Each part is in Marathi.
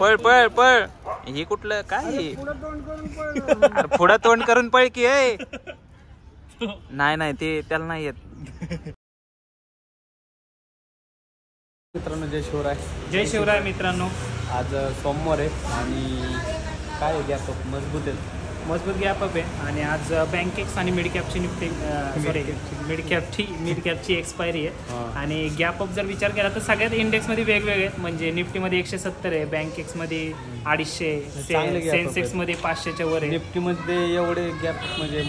पळ पळ पळ. हे कुठलं काय पुढं तोंड करून पळ की आहे. नाही नाही ते त्याला नाही येत. मित्रांनो जय शिवराय. जय शिवराय मित्रांनो. आज सोमवार आहे आणि काय गॅप मजबूत आहे, मजबूत गॅप अप आहे. आणि आज बँकेक्स आणि मिडकॅपची निफ्टी सॉरी मिडकॅपची एक्सपायरी आहे. आणि गॅप अप जर विचार केला तर सगळ्यात इंडेक्समध्ये वेगवेगळे आहेत. म्हणजे निफ्टीमध्ये 170 आहे, बँकेक्समध्ये 250, सेन्सेक्समध्ये 500च्या वर आहे. निफ्टीमध्ये एवढे गॅप म्हणजे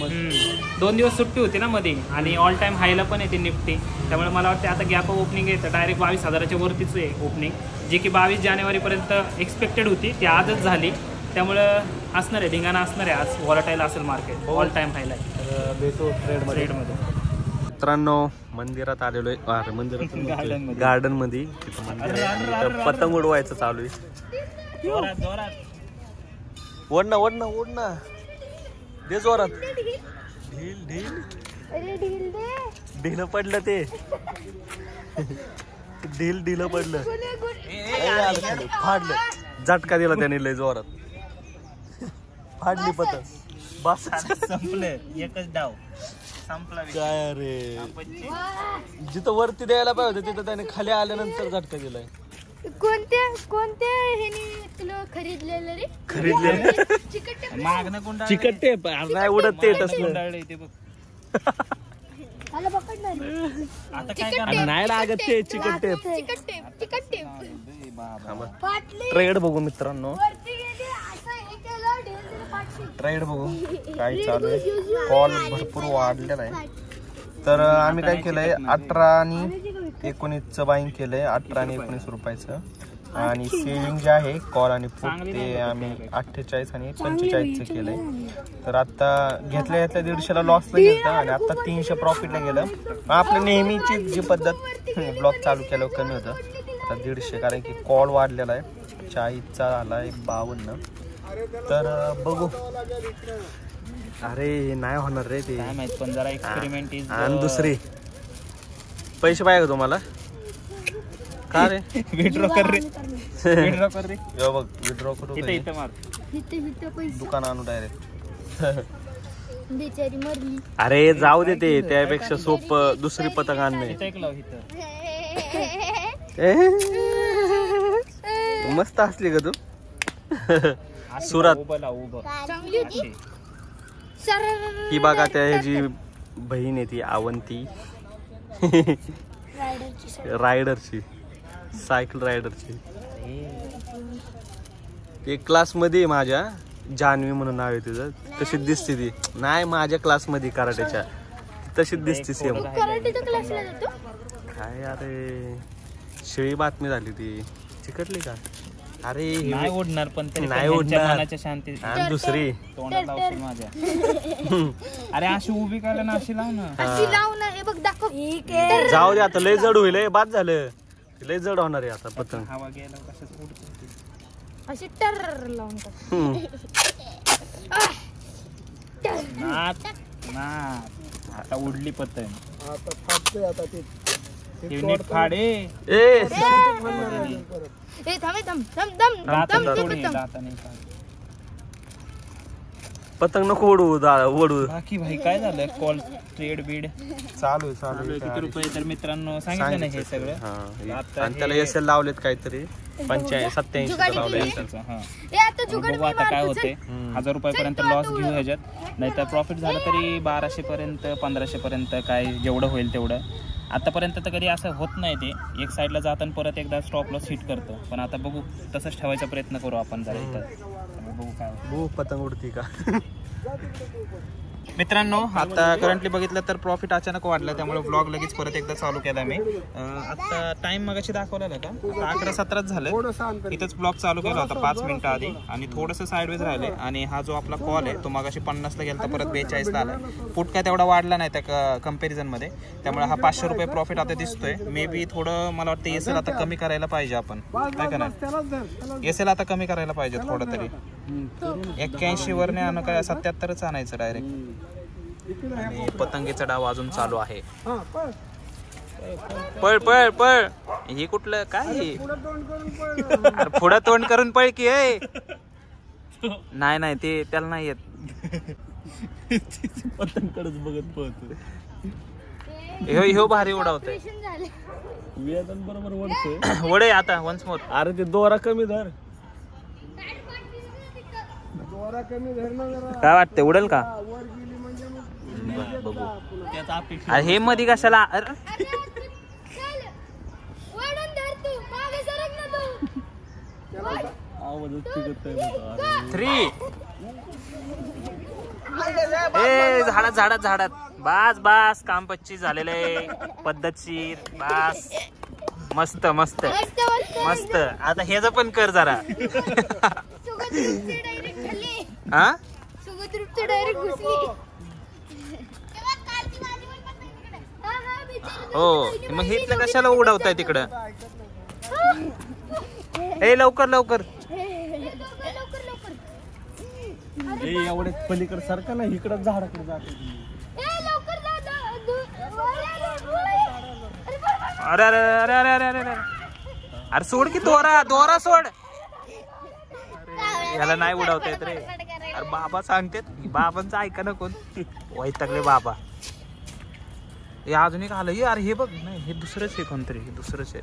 2 दिवस सुट्टी होती ना मध्ये आणि ऑल टाइम हायला पण येते निफ्टी. त्यामुळे मला वाटतं आता गॅप अप ओपनिंग आहे तर डायरेक्ट 22,000च्या वरतीच आहे ओपनिंग, जी की 22 जानेवारीपर्यंत एक्सपेक्टेड होती, ती आजच झाली. त्यामुळं असणार आहे धिंगाणा असणार आहे आज. वॉलटाईल असेल मार्केट, ऑल टाइम हायला आहे. भेटू ट्रेडमध्ये. मित्रांनो मंदिरात आलेलो आहे, मंदिरात गार्डन मध्ये पतंग उडवायचं चालू आहे. ओढणं ओढणं ओढणं दे जोरात. ढील ढील ढिलं पडलं ते. ढिलं पडलं, फाडलं, झटका दिला त्याने लय जोरात. फाडली पतंग. बस संपले, एकच डाव संपला. काय रे, जिथं वरती द्यायला पाहिजे होतं तिथं त्याने खाली आल्यानंतर झटका दिलाय. कोणत्या ह्याने तुला खरीदलेलं रे? खरीदलेलं मागणं कोण चिकट टेप नाही उडत ते तसलं. आता काय नाही लागत ते चिकट टेप. ट्रेड बघू मित्रांनो, ट्रेड बघू काय चालू आहे. कॉल भरपूर वाढलेला आहे. तर आम्ही काय केलंय 18 आणि 19चं बाईंग केलंय, 18 आणि 19 रुपयाचं. आणि सेविंग जे आहे कॉल आणि पुट ते आम्ही 48 आणि 45चं केलंय. तर आता घेतल्या 150ला लॉसला घेतलं आणि आता 300 प्रॉफिटला गेलं. आपल्या नेहमीची जी पद्धत ब्लॉक चालू केलं कमी होतं, आता 150 कारण की कॉल वाढलेला आहे. 40चा झाला आहे 52. तर बघू. अरे नाही होणार रे ते, पण जरा एक्सपेरिमेंट. आणि दुसरी पैसे पाहिजे तुम्हाला का रे? विड्रॉ कर रे, विड्रॉ कर रे. बघ विड्रॉ करू दुकान आणू डायरेक्ट. अरे जाऊ दे ते, त्यापेक्षा सोप दुसरी पतंग आणणे. मस्त असली का तू? सुरात ही बघा त्या ह्याची बहीण आहे ती अवंती, रायडरची, सायकल रायडरची. एक क्लास मध्ये माझ्या जान्हवी म्हणून नाव आहे तिचं, तशीच दिसते ती. नाही माझ्या क्लास मध्ये कराटेच्या तशीच दिसते सेम. काय अरे शिळी बातमी झाली ती, चिकटली का? अरे नाही ओढणार पण नाही ओढणार. शांती दुसरी तोंडात लावशील माझ्या. अरे अशी उभी करायला ना, अशी लाव ना. हे बघ दाखव. जाऊ दे आता, लय जड होईल. बाद झालं, लय जड होणार आहे आता पतंग. हवा गेला कसं उडते अशी टर लावून आता उडली पतंग. आता फाटते आता ते नीट फाडे. पतंग नको ओढू ओढू. बाकी भाई काय झालं? कॉल ट्रेड बीड चालू आहे. किती रुपये? तर मित्रांनो सांगितलं नाही हे सगळं. आणि त्याला एसएल लावलेत काहीतरी 87 लावले. बघू आता काय होते. 1000 रुपयापर्यंत लॉस घेऊ ह्याच्यात, नाहीतर प्रॉफिट झालं तरी 1200 पर्यंत 1500 पर्यंत, काय जेवढं होईल तेवढं. आतापर्यंत तर कधी असं होत नाही. ते एक साईडला जाताना परत एकदा स्टॉप लॉस हिट करतो. पण आता बघू, तसंच ठेवायचा प्रयत्न करू आपण जरा इथं. बघू काय बघू पतंग उडती का. मित्रांनो आता करंटली बघितलं तर प्रॉफिट अचानक वाढलं, त्यामुळे ब्लॉग लगेच परत एकदा चालू केला मी. आता टाइम मगाशी दाखवलेला का, आता 11:17 झालं. इथंच ब्लॉग चालू केला होता 5 मिनिटं आधी आणि थोडंसं साईडवेज राहिले. आणि हा जो आपला कॉल आहे तो मगाशी 50ला गेला तर परत 42ला आला. फूट काय तेवढा वाढला नाही त्या कंपॅरिझनमध्ये, त्यामुळे हा 500 रुपये प्रॉफिट आता दिसतोय. मे बी थोडं मला वाटतं एसएल आता कमी करायला पाहिजे आपण, काय का नाही? एसएल आता कमी करायला पाहिजे थोडं तरी. 81 वर नाही आणू, काय 77च आणायचं डायरेक्ट. आणि पतंगीचा डाव अजून चालू आहे. पळ पळ पळ. हे कुठलं काय हे? अरे पुढं तोंड करून पळ की ए. नाही नाही ते त्याला नाही येत. पतंगकडेच बघत पळतो. ह्यो भारी उडावतोय. ऑपरेशन झालं. वेदन बरोबर ओढतोय. वडे आता वन्स मोर. अरे ते दोरा कमी धर. दोरा कमी धर ना जरा. काय वाटतंय उडेल का? वर गेली म्हणजे बघू. त्याचा अपेक्षा. अरे हे मध्ये कशाला? अरे अरे, चल. वळून धर तू. मागे सरक ना तू. आवाजच तिघत आहे. 3 ए झाडात झाडात. बास बास काम पच्ची झालेलं आहे. पद्धतशीर बास. मस्त मस्त मस्त मस्त. मस्त. आता ह्याचं पण कर जरा. सुगंधृपचे डायरेक्ट खाल्ले. हा सुगंधृपचे डायरेक्ट घुसली. तेव्हा कालची भाजी पण बनवायची तिकडे. हा, हा, बिचारी हो मग हे कशाला उडवताय तिकडं? ए लवकर लवकर. लवकर लवकर. ए एवढे पलीकडे सारखं ना इकडं झाडाकडे जाते. ए, लवकर जा, जा. अरे अरे अरे अरे अरे अरे अरे अरे सोड की दोरा दोरा सोड. याला नाही उडवता येत रे. अरे बाबा सांगतेत. बाबांचं ऐका ना कोण. वैतागले बाबा. हे अजून एक आलं. अरे हे बघ नाही हे दुसरंच आहे कोणतरी. हे दुसरंच आहे.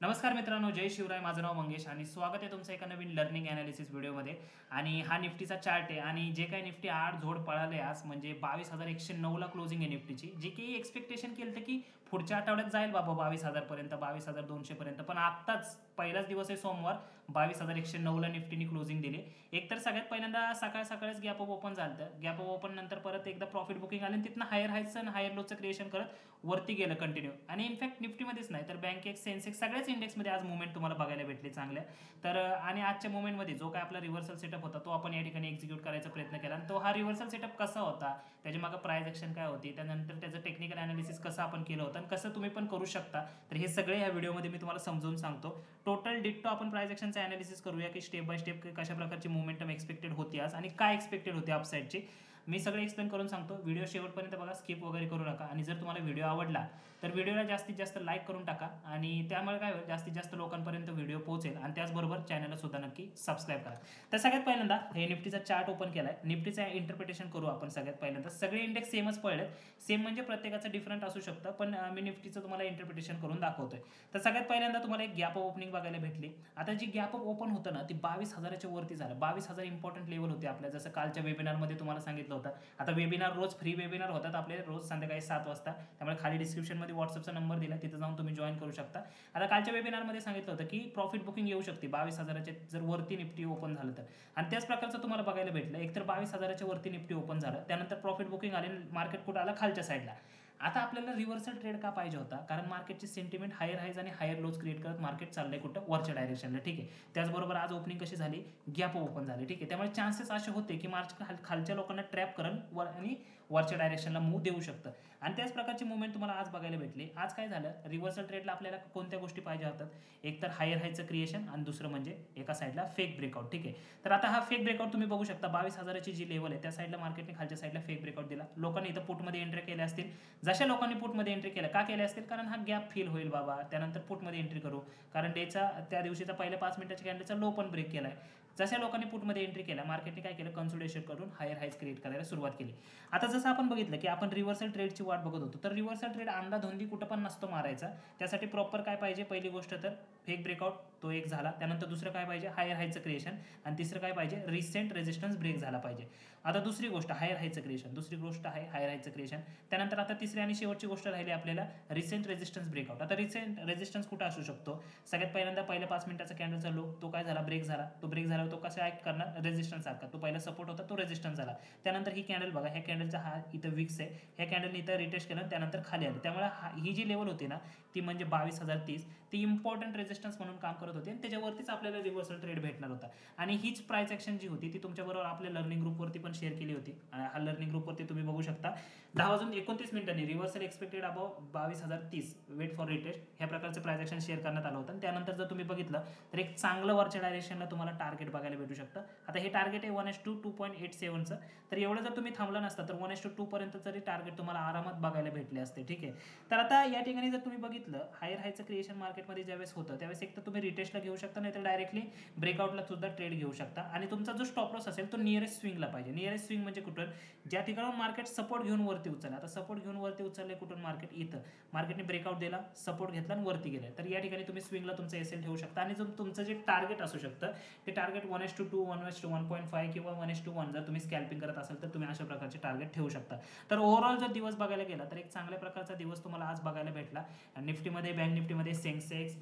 नमस्कार मित्रांनो, जय शिवराय. माझं नाव मंगेश आणि स्वागत आहे तुमचं एका नवीन लर्निंग अनालिसिस व्हिडिओमध्ये. आणि हा निफ्टीचा चार्ट आहे आणि जे काही निफ्टी 8 झोड पळाले आज म्हणजे 22,109 ला क्लोजिंग आहे निफ्टीची. जे की एक्सपेक्टेशन केलं की पुढच्या आठवड्यात जाईल बाबा 22,000 पर्यंत, 22,200 पर्यंत. पण आत्ताच पहिलाच दिवस आहे सोमवार, 22,109 ला निफ्टीने क्लोजिंग दिली. एकतर सगळ्यात पहिल्यांदा सकाळीच गॅप अप ओपन झालं. गॅप अप ओपन नंतर परत एकदा प्रॉफिट बुकिंग आलं आणि तिथनं हायर हायचं आणि हायर लोचं क्रिएशन करत वरती गेलं कंटिन्यू. आणि इनफॅक्ट निफ्टीमध्येच नाही तर बँक एक्स, सेन्सेक्स सगळ्याच इंडेक्समध्ये आज मुवमेंट तुम्हाला बघायला भेटले चांगल्या. तर आणि आजच्या मुवमेंटमध्ये जो काय आपला रिव्हर्सल सेटअप होता तो आपण या ठिकाणी एक्झिक्यूट करायचा प्रयत्न केला. आणि तो हा रिव्हर्सल सेटअप कसा होता, त्याच्या मागे प्राइस ऍक्शन काय होती, त्यानंतर त्याचं टेक्निकल अनालिसिस कसं आपण केलं होतं आणि कसं तुम्ही पण करू शकता, तर हे सगळे ह्या व्हिडिओमध्ये मी तुम्हाला समजून सांगतो. टोटल डिट्टो आपण प्राइस ऍक्शनचं अनालिसिस करूया की स्टेप बाय स्टेप कशा प्रकारची मुवमेंटम एक्सपेक्टेड होती आज आणि काय एक्सपेक्टेड होती अपसाईडची. मी सगळं एक्सप्लेन करून सांगतो. व्हिडिओ शेवटपर्यंत बघा, स्किप वगैरे करू नका. आणि जर तुम्हाला व्हिडिओ आवडला तर व्हिडिओला जास्तीत जास्त लाईक करून टाका आणि त्यामुळे काय होईल, जास्तीत जास्त लोकांपर्यंत व्हिडिओ पोहोचेल. आणि त्याचबरोबर चॅनलला सुद्धा नक्की सबस्क्राईब करा. तर सगळ्यात पहिल्यांदा हे निफ्टीचा चार्ट ओपन केलाय. निफ्टीचं इंटरप्रिटेशन करू आपण. सगळ्यात पहिल्यांदा सगळे इंडेक्स सेमच पडलेत. सेम म्हणजे प्रत्येकाचं डिफरंट असू शकतं, पण मी निफ्टीचं तुम्हाला इंटरप्रिटेशन करून दाखवतोय. तर सगळ्यात पहिल्यांदा तुम्हाला एक गॅप ओपनिंग बघायला भेटली. आता जी गॅप ओपन होतं ना ती 22,000च्या वरती झालं. 22,000 इम्पॉर्टंट लेवल होते आपल्या. जसं कालच्या वेबिनारमध्ये तुम्हाला सांगितलं होतं. आता वेबिनार रोज फ्री वेबिनार होतात आपले रोज संध्याकाळी 7 वाजता. त्यामुळे खाली डिस्क्रिप्शनमध्ये व्हॉट्सअपचा नंबर दिला, तिथे जाऊन तुम्ही जॉईन करू शकता. आता कालच्या वेबिनारमध्ये सांगितलं होतं की प्रॉफिट बुकिंग येऊ शकते 22,000च्या जर वरती निफ्टी ओपन झालं तर. आणि त्याच प्रकारचं तुम्हाला बघायला भेटलं. एकतर 22,000च्या वरती निफ्टी ओपन झालं, त्यानंतर प्रॉफिट बुकिंग आले, मार्केट कुठं आलं खालच्या साईडला. आता आपल्याला रिव्हर्सल ट्रेड का पाहिजे होता, कारण मार्केटची सेंटिमेंट हायर हायज आणि हायर लोज क्रिएट करत मार्केट चाललंय कुठं, वरच्या डायरेक्शनला. ठीक आहे. त्याचबरोबर आज ओपनिंग कशी झाली, गॅप ओपन झाली. ठीक आहे. त्यामुळे चान्सेस असे होते की मार्केट खालच्या लोकांना ट्रॅप करून आणि वरच्या डायरेक्शनला मूव्ह देऊ शकतं. आणि त्याच प्रकारची मुवमेंट तुम्हाला आज बघायला भेटली. आज काय झालं, रिव्हर्सल ट्रेडला आपल्याला कोणत्या गोष्टी पाहिजे होतात, एक तर हायर हायचं क्रिएशन आणि दुसरं म्हणजे एका साईडला फेक ब्रेकआउट. ठीक आहे. तर आता हा फेक ब्रेकआउट तुम्ही बघू शकता. 22,000ची जी लेवल आहे त्या साईडला मार्केटने खालच्या साईडला फेक ब्रेकआउट दिला. लोकांनी इथं पुटमध्ये एंट्री केल्या असतील. जशा लोकांनी पुटमध्ये एंट्री केल्या का केल्या असतील, कारण हा गॅप फील होईल बाबा, त्यानंतर पुटमध्ये एंट्री करू, कारण डेचा त्या दिवशीचा पहिल्या 5 मिनिटाच्या कॅन्डलचा लो पण ब्रेक केलाय. जशा लोकांनी पुटमध्ये एंट्री केला, मार्केटने काय केलं, कन्सोलिडेशन करून हायर हाईज क्रिएट करायला सुरुवात केली. आता जसं आपण बघितलं की आपण रिव्हर्सल ट्रेडची वाट बघत होतो, तर रिव्हर्सल ट्रेड अंदाधुंदी कुठं पण नसतो मारायचा. त्यासाठी प्रॉपर काय पाहिजे, पहिली गोष्ट तर फेक ब्रेकआउट, तो एक झाला. त्यानंतर दुसरं काय पाहिजे, हायर हायचं क्रिएशन. आणि तिसरं काय पाहिजे, रिसेंट रेजिस्टन्स ब्रेक झाला पाहिजे. आता दुसरी गोष्ट हायर हायचं क्रिएशन, दुसरी गोष्ट आहे हायर हायचं क्रिएशन. त्यानंतर आता तिसरी आणि शेवटची गोष्ट राहिली आपल्याला रिसेंट रेजिस्टन्स ब्रेकआउट. आता रिसेंट रेजिस्टन्स कुठं असू शकतो, सगळ्यात पहिल्यांदा पहिल्या 5 मिनिटाचा कॅन्डलचा लो, तो काय झाला, ब्रेक झाला. तो ब्रेक झाला, तो कसा ऍक्ट करणार, रेजिस्टन्स सारखा. तो पहिला सपोर्ट होता, तो रेजिस्टन्स झाला. त्यानंतर ही कॅन्डल बघा, ह्या कॅन्डलचा हा इथं विक्स आहे, ह्या कॅन्डलने इथं रिटेस्ट केलं, त्यानंतर खाली आली. त्यामुळे ही जी लेवल होती ना ती म्हणजे 22,030, ती इम्पॉर्टंट रेजिस्टन्स रेजिस्टन्स म्हणून काम करत होते आणि त्याच्यावरतीच आपल्याला रिव्हर्सल ट्रेड भेटणार होता. आणि हीच प्राइस ऍक्शन जी होती ती तुमच्याबरोबर आपल्या लर्निंग ग्रुपवरती पण शेअर केली होती. हा लर्निंग ग्रुपवरती तुम्ही बघू शकता 10:29 reversal expected above 22,030 wait for retest ह्या प्रकारचं प्राइस ऍक्शन शेअर करण्यात आलं होतं. आणि त्यानंतर जर तुम्ही बघितलं तर एक चांगलं वरच्या डायरेक्शनला तुम्हाला टार्गेट बघायला भेटू शकतं. आता हे टार्गेट आहे 1:2.87चं. तर एवढं जर तुम्ही थांबला नसता तर 1:2 पर्यंत तरी टार्गेट तुम्हाला आरामात बघायला भेटले असते. ठीक आहे. तर आता या ठिकाणी जर तुम्ही बघितलं हायर हायचं क्रिएशन मार्केटमध्ये ज्यावेळेस होतं त्यावेळेस एक तर तुम्ही रिटेस्टला घेऊ शकता नाही तर डायरेक्टली ब्रेकआउटला सुद्धा ट्रेड घेऊ शकता. आणि तुमचा जो स्टॉप लॉस असेल तो नियरेस्ट स्विंगला पाहिजे. नियरेस्ट स्विंग म्हणजे कुठून ज्या ठिकाणी मार्केट सपोर्ट घेऊन वरती उचलला. आता सपोर्ट घेऊन वरती उचलले कुठून मार्केट इथं मार्केटने ब्रेकआउट दिला सपोर्ट घेतला आणि वरती गेले तर या ठिकाणी तुम्ही स्विंगला तुमचं एसएल ठेवू शकता. आणि जो तुमचं जे टार्गेट असू शकतं ते टार्गेट 1:2 1:1.5 किंवा 1:1 जर तुम्ही स्कॅल्पिंग करत असाल तर तुम्ही अशा प्रकारचे टार्गेट ठेवू शकता. तर ओव्हरऑल जर दिवस बघायला गेला तर एक चांगल्या प्रकारचा दिवस तुम्हाला आज बघायला भेटला. निफ्टीमध्ये बँक निफ्टीमध्ये सेन्सेक्स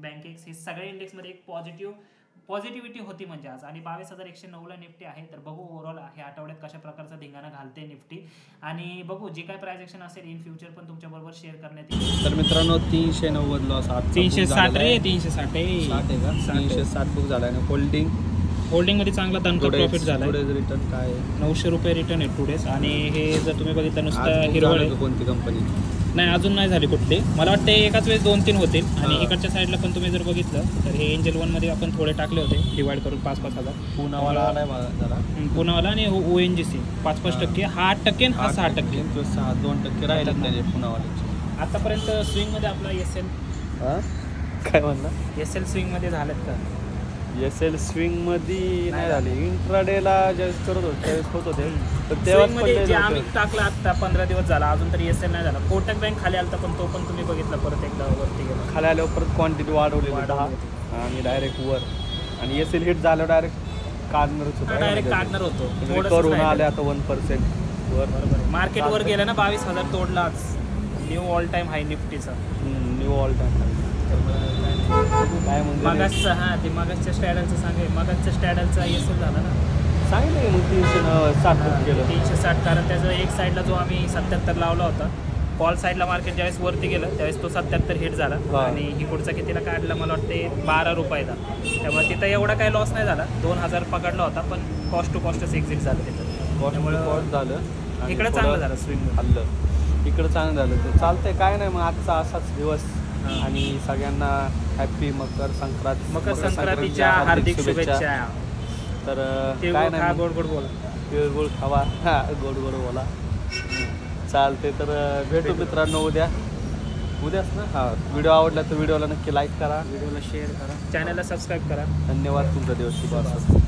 बँकेक्स हे सगळे इंडेक्समध्ये एक पॉझिटिव्हिटी होती म्हणजे आज. आणि 22,109ला निफ्टी आहे. तर बघू ओव्हरऑल ह्या आठवड्यात कशा प्रकारचा धिंगाणा घालते निफ्टी आणि बघू जे काय प्राइस ऍक्शन असेल इन फ्युचर पण तुमच्या बरोबर शेअर करण्यात येईल. तर मित्रांनो 390 लॉस 360 रे 360 आहे का 360 बुक झाला आणि होल्डिंग मध्ये चांगला दणका प्रॉफिट झाला. रिटर्न काय आहे? 900 रुपये रिटर्न आहे टुडेस. आणि हे जर तुम्ही बघितलं नुसतं हिरवळ कोणती कंपनी नाही अजून नाही झाली कुठली. मला वाटतं एकाच वेळेस 2-3 होतील. आणि इकडच्या साईडला पण तुम्ही जर बघितलं तर हे एंजल 1 मध्ये आपण थोडे टाकले होते डिवाइड करून 5-5 हजार. पुनावाला जरा पुनावाला आणि ONGC 5-5% हा 8% आणि हा 6%. 2% राहिलं नाही पुनावाल्याचे. आतापर्यंत स्विंग मध्ये आपला एसएल काय म्हणलं एसएल स्विंग मध्ये झालेत का? एसएल स्विंग मध्ये नाही झाले. इंट्राडेला ज्यावेळेस करत होते त्यावेळेस होत होते तर Swing तेव्हाच मध्ये जे आम्ही टाकला आता 15 दिवस झाला अजून तरी एसएल नाही झाला. कोटक बँक खाली आलता पण तो पण तुम्ही बघितला परत एकदा वरती गेला. खाली आल्यावर परत क्वांटिटी वाढवली 10 आणि डायरेक्ट वर. आणि एसएल हिट झाल्यावर डायरेक्ट काढणारच होतं. डायरेक्ट काढणार होतो. करून आले आता 1% वर. बरोबर मार्केट वर गेलं ना 22,000 तोडलाच. न्यू ऑल टाइम हाय निफ्टीचा. न्यू ऑल टाइम काय म्हणजे मागासचं हां ते मागासच्या स्टॅडलचं सांगे मागासच्या स्टॅडलचा एसएल झाला ना सांगितलं मग 360 केलं 360 कारण त्याचा एक साईडला जो आम्ही 77 लावला होता कॉल साईडला मार्केट ज्यावेळेस वरती गेलं त्यावेळेस तो 77 हिट झाला. आणि ही पुढचा कितीला काढला मला वाटते 12 रुपयाला. त्यामुळे तिथं एवढा काही लॉस नाही झाला. 2,000 पकडला होता पण कॉस्ट टू कॉस्टच एक्झिट झालं तिथं. कॉस्ट झालं इकडं चांगलं झालं स्विंग हल्लं इकडं चांगलं झालं. तर चालतंय काय नाही मग आजचा असाच दिवस. आणि सगळ्यांना हॅपी मकर संक्रांतीच्या हार्दिक शुभेच्छा. तर काय नाही गोड गोड बोला तिळगुळ खावा गोड गोड बोला चालते. तर भेटू मित्रांनो उद्याच ना. हा व्हिडिओ आवडला तर व्हिडिओला नक्की लाईक करा व्हिडिओला शेअर करा चॅनलला सबस्क्राईब करा. धन्यवाद. तुमचा दिवस शुभ असो.